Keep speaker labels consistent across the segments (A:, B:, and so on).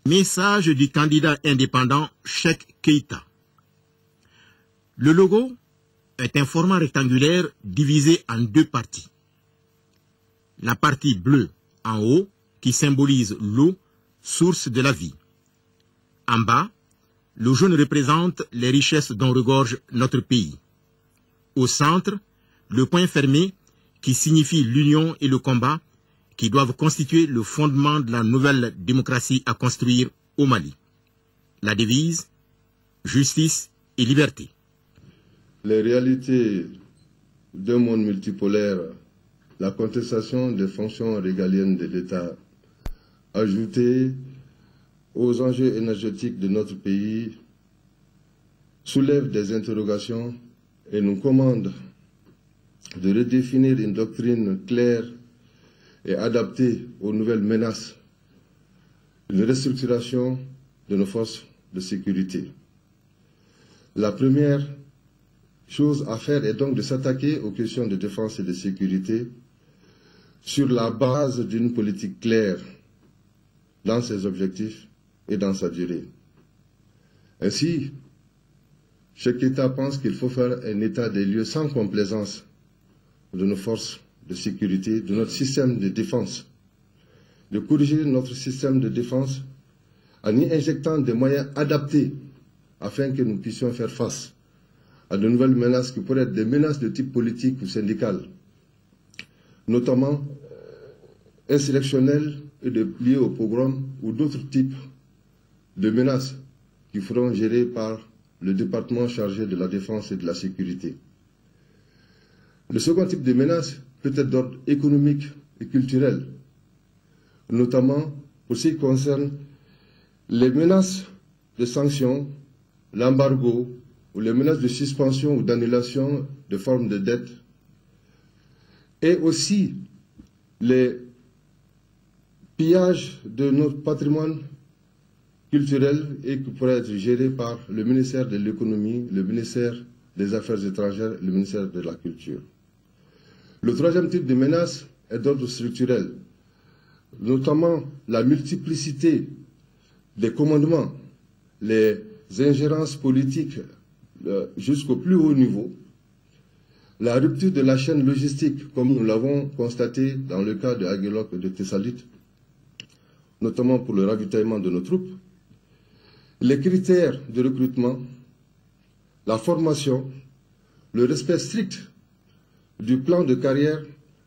A: Message du candidat indépendant Cheikh Keïta. Le logo est un format rectangulaire divisé en deux parties. La partie bleue en haut qui symbolise l'eau, source de la vie. En bas, le jaune représente les richesses dont regorge notre pays. Au centre, le point fermé qui signifie l'union et le combat qui doivent constituer le fondement de la nouvelle démocratie à construire au Mali. La devise, justice et liberté.
B: Les réalités d'un monde multipolaire, la contestation des fonctions régaliennes de l'État, ajoutée aux enjeux énergétiques de notre pays, soulève des interrogations et nous commande de redéfinir une doctrine claire et adaptée aux nouvelles menaces, une restructuration de nos forces de sécurité. La première chose à faire est donc de s'attaquer aux questions de défense et de sécurité sur la base d'une politique claire dans ses objectifs et dans sa durée. Ainsi, chaque État pense qu'il faut faire un état des lieux sans complaisance de nos forces de sécurité, de notre système de défense, de corriger notre système de défense en y injectant des moyens adaptés afin que nous puissions faire face à de nouvelles menaces qui pourraient être des menaces de type politique ou syndical, notamment insurrectionnelles et liées au pogrom ou d'autres types de menaces qui seront gérées par le département chargé de la défense et de la sécurité. Le second type de menace peut être d'ordre économique et culturel, notamment pour ce qui concerne les menaces de sanctions, l'embargo ou les menaces de suspension ou d'annulation de formes de dette, et aussi les pillages de notre patrimoine culturel et qui pourrait être géré par le ministère de l'économie, le ministère des Affaires étrangères, le ministère de la Culture. Le troisième type de menace est d'ordre structurel, notamment la multiplicité des commandements, les ingérences politiques jusqu'au plus haut niveau, la rupture de la chaîne logistique, comme nous l'avons constaté dans le cas de Aguelok et de Thessalite, notamment pour le ravitaillement de nos troupes, les critères de recrutement, la formation, le respect strict du plan de carrière,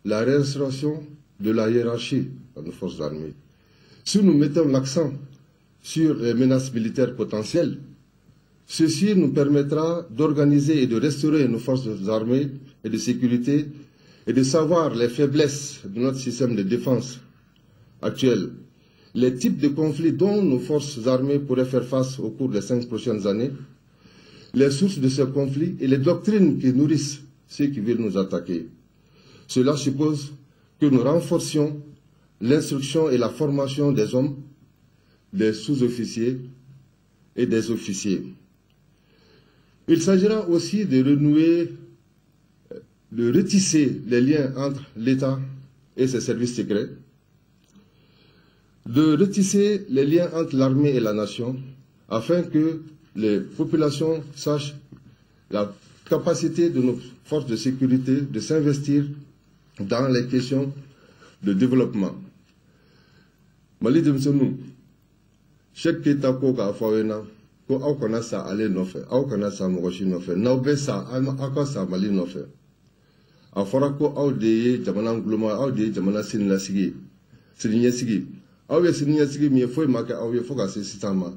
B: la réinstauration de la hiérarchie dans nos forces armées. Si nous mettons l'accent sur les menaces militaires potentielles, ceci nous permettra d'organiser et de restaurer nos forces armées et de sécurité et de savoir les faiblesses de notre système de défense actuel, les types de conflits dont nos forces armées pourraient faire face au cours des 5 prochaines années, les sources de ces conflits et les doctrines qui nourrissent ceux qui veulent nous attaquer. Cela suppose que nous renforcions l'instruction et la formation des hommes, des sous-officiers et des officiers. Il s'agira aussi de renouer, de retisser les liens entre l'État et ses services secrets, de retisser les liens entre l'armée et la nation, afin que les populations sachent la capacité de nos forces de sécurité de s'investir dans les questions de développement. Mali de Msenou, chaque État koka fawena, ko au kana sa ale nofe, au kana sa mogoshi nofe, naube sa aka sa Mali nofe. A fora ko au de jamana nguluma, au de jamana sinla sigi, sinya sigi, au ye sinya sigi mi foi maka au ye foka se sitama.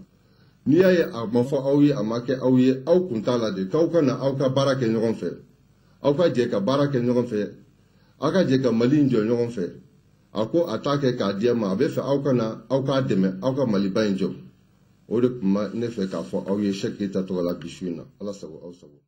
B: Ni ye a mafo au ye amake au ye au kuntala de kaukana au ka barake nyogon fe. Au ka je ka barake nyogon fe. Aka je ka Mali njo nyogon fe. Ako atake ka diama abe fe au kana au ka deme au ka Mali ba njo. Ode kuma ne fe ka fo au ye Cheikh Keïta to la bishuna. Allah sabo au sabo.